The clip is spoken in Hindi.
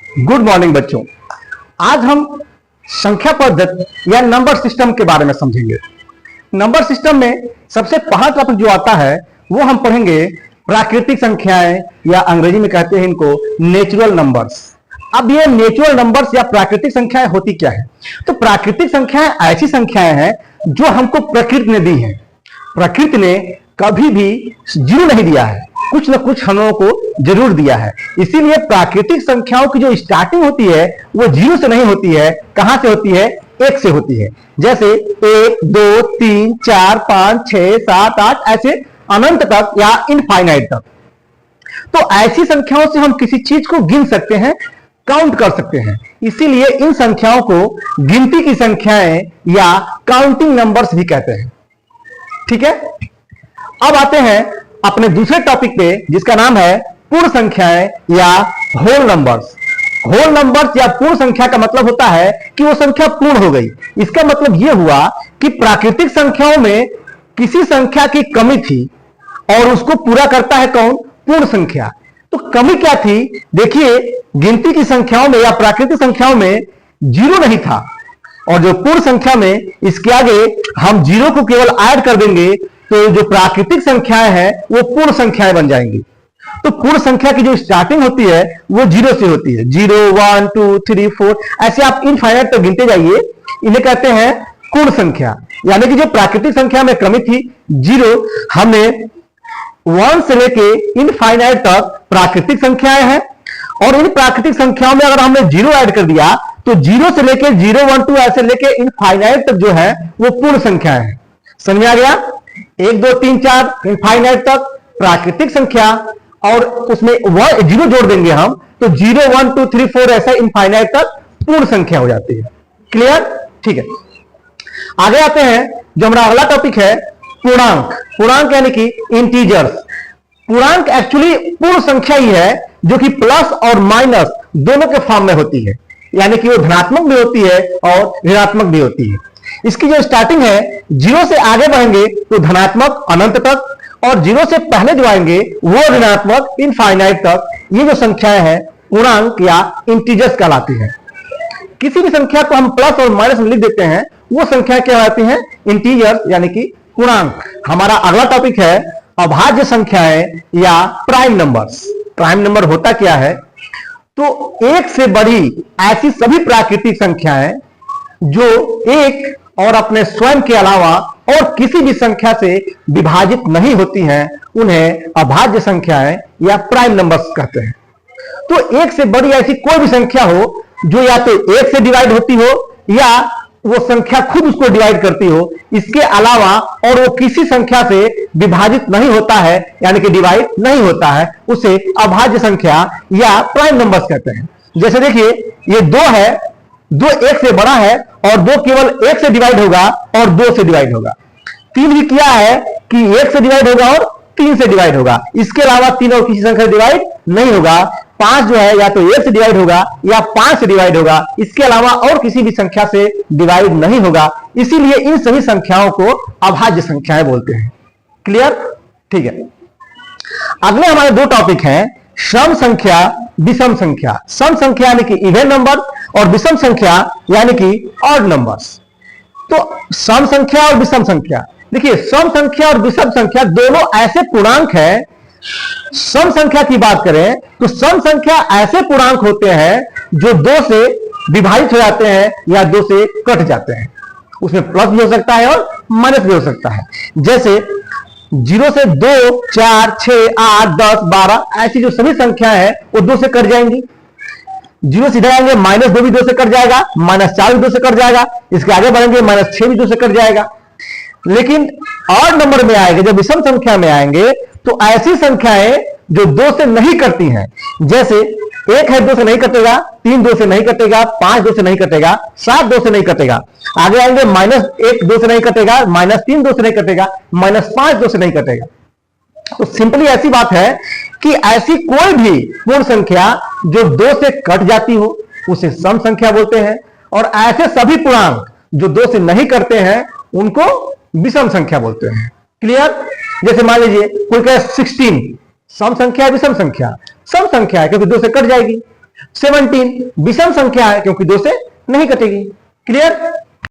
गुड मॉर्निंग बच्चों। आज हम संख्या पद्धति या नंबर सिस्टम के बारे में समझेंगे। नंबर सिस्टम में सबसे पहला टॉपिक जो आता है वो हम पढ़ेंगे प्राकृतिक संख्याएं, या अंग्रेजी में कहते हैं इनको नेचुरल नंबर्स। अब ये नेचुरल नंबर्स या प्राकृतिक संख्याएं होती क्या है? तो प्राकृतिक संख्याएं ऐसी संख्याएं हैं जो हमको प्रकृति ने दी है। प्रकृति ने कभी भी जीरो नहीं दिया है, कुछ न कुछ हम लोगों को जरूर दिया है। इसीलिए प्राकृतिक संख्याओं की जो स्टार्टिंग होती है वो जीरो से नहीं होती है। कहां से होती है? एक से होती है। जैसे 1, 2, 3, 4, 5, 6, 7, 8 ऐसे अनंत तक या इनफाइनाइट तक। तो ऐसी संख्याओं से हम किसी चीज को गिन सकते हैं, काउंट कर सकते हैं। इसीलिए इन संख्याओं को गिनती की संख्याएं या काउंटिंग नंबर्स भी कहते हैं। ठीक है, अब आते हैं अपने दूसरे टॉपिक पे जिसका नाम है पूर्ण संख्याएं या होल नंबर्स। होल नंबर्स या पूर्ण संख्या का मतलब होता है कि वो संख्या पूर्ण हो गई। इसका मतलब यह हुआ कि प्राकृतिक संख्याओं में किसी संख्या की कमी थी और उसको पूरा करता है कौन? पूर्ण संख्या। तो कमी क्या थी? देखिए, गिनती की संख्याओं में या प्राकृतिक संख्याओं में जीरो नहीं था, और जो पूर्ण संख्या में इसके आगे हम जीरो को केवल ऐड कर देंगे तो जो प्राकृतिक संख्याएं हैं वो पूर्ण संख्याएं बन जाएंगी। तो पूर्ण संख्या की जो स्टार्टिंग होती है वो जीरो से होती है। 0, 1, 2, 3, 4 ऐसे आप इनफाइनाइट तक गिनते जाइए, इन्हें कहते हैं पूर्ण संख्या। यानी कि जो प्राकृतिक संख्या में कमी थी जीरो, हमने 1 से लेके इनफाइनाइट तक प्राकृतिक संख्याएं हैं, और इन प्राकृतिक संख्याओं में अगर हमने जीरो ऐड कर दिया तो 0 से लेके 0, 1, 2 ऐसे लेके इनफाइनाइट तक जो है वो पूर्ण संख्याएं हैं। समझ आ गया? 1, 2, 3, 4 इनफाइनाइट तक प्राकृतिक संख्या, और उसमें 0 जोड़ देंगे हम तो 0, 1, 2, 3, 4 ऐसा इनफाइनाइट तक पूर्ण संख्या हो जाती है। क्लियर? ठीक है, आगे आते हैं। जो हमारा अगला टॉपिक है पूर्णांक। पूर्णांक यानी कि इंटीजर्स। पूर्णांक एक्चुअली पूर्ण संख्या ही है जो कि प्लस और माइनस दोनों के फॉर्म में होती है। यानी कि वो धनात्मक भी होती है और ऋणात्मक भी होती है। इसकी जो स्टार्टिंग है, 0 से आगे बढ़ेंगे तो धनात्मक अनंत तक, और 0 से पहले जो आएंगे वो ऋणात्मक इनफाइनाइट तक। ये जो संख्याएं हैं पूर्णांक या इंटीजर्स कहलाती हैं। किसी भी संख्या को हम प्लस और माइनस में लिख देते हैं वो संख्या क्या कहलाती हैं? इंटीजर्स यानी कि पूर्णांक। हमारा अगला टॉपिक है अभाज्य संख्याएं या प्राइम नंबर्स। प्राइम नंबर होता क्या है? तो एक से बड़ी ऐसी सभी प्राकृतिक संख्याएं जो एक और अपने स्वयं के अलावा और किसी भी संख्या से विभाजित नहीं होती हैं उन्हें अभाज्य संख्याएं या प्राइम नंबर्स कहते हैं। तो एक से बड़ी ऐसी कोई भी संख्या हो जो या तो एक से डिवाइड होती हो या वो संख्या खुद उसको डिवाइड करती हो, इसके अलावा और वो किसी संख्या से विभाजित नहीं होता है यानी कि डिवाइड नहीं होता है, उसे अभाज्य संख्या या प्राइम नंबर्स कहते हैं। जैसे देखिए, ये 2 है, 2 एक से बड़ा है और 2 केवल 1 से डिवाइड होगा और 2 से डिवाइड होगा। 3 भी किया है कि 1 से डिवाइड होगा और 3 से डिवाइड होगा, इसके अलावा 3 और किसी संख्या से डिवाइड नहीं होगा। 5 जो है या तो 1 से डिवाइड होगा या 5 से डिवाइड होगा, इसके अलावा और किसी भी संख्या से डिवाइड नहीं होगा। इसीलिए इन सभी संख्याओं को अभाज्य संख्याएं बोलते हैं। क्लियर? ठीक है, अगले हमारे 2 टॉपिक हैं सम संख्या, विषम संख्या। सम संख्या यानी कि इवन नंबर और विषम संख्या यानी कि ऑड नंबर्स। तो सम संख्या और विषम संख्या, देखिए सम संख्या और विषम संख्या दोनों ऐसे पूर्णांक हैं। सम संख्या की बात करें तो सम संख्या ऐसे पूर्णांक होते हैं जो 2 से विभाजित हो जाते हैं या 2 से कट जाते हैं। उसमें प्लस भी हो सकता है और माइनस भी हो सकता है। जैसे 0 से 2, 4, 6, 8, 10, 12 ऐसी जो सभी संख्या है वो 2 से कट जाएंगी। 0 सीधे आएंगे, -2 भी 2 से कट जाएगा, -4 भी 2 से कट जाएगा, इसके आगे बढ़ेंगे -6 भी 2 से कट जाएगा। लेकिन ऑड नंबर में आएंगे, जब विषम संख्या में आएंगे तो ऐसी संख्याएं जो 2 से नहीं कटती हैं, जैसे 1 है 2 से नहीं कटेगा, 3 2 से नहीं कटेगा, 5 2 से नहीं कटेगा, 7 2 से नहीं कटेगा। आगे आएंगे -1 2 से नहीं कटेगा, -3 2 से नहीं कटेगा, -5 2 से नहीं कटेगा। तो सिंपली ऐसी बात है कि ऐसी कोई भी पूर्ण संख्या जो 2 से कट जाती हो उसे सम संख्या बोलते हैं, और ऐसे सभी पूर्णांक जो 2 से नहीं कटते हैं उनको विषम संख्या बोलते हैं। क्लियर? जैसे मान लीजिए कोई कहे 16, सम संख्या है विषम संख्या? सम संख्या है क्योंकि 2 से कट जाएगी। 17 विषम संख्या है क्योंकि 2 से नहीं कटेगी। क्लियर?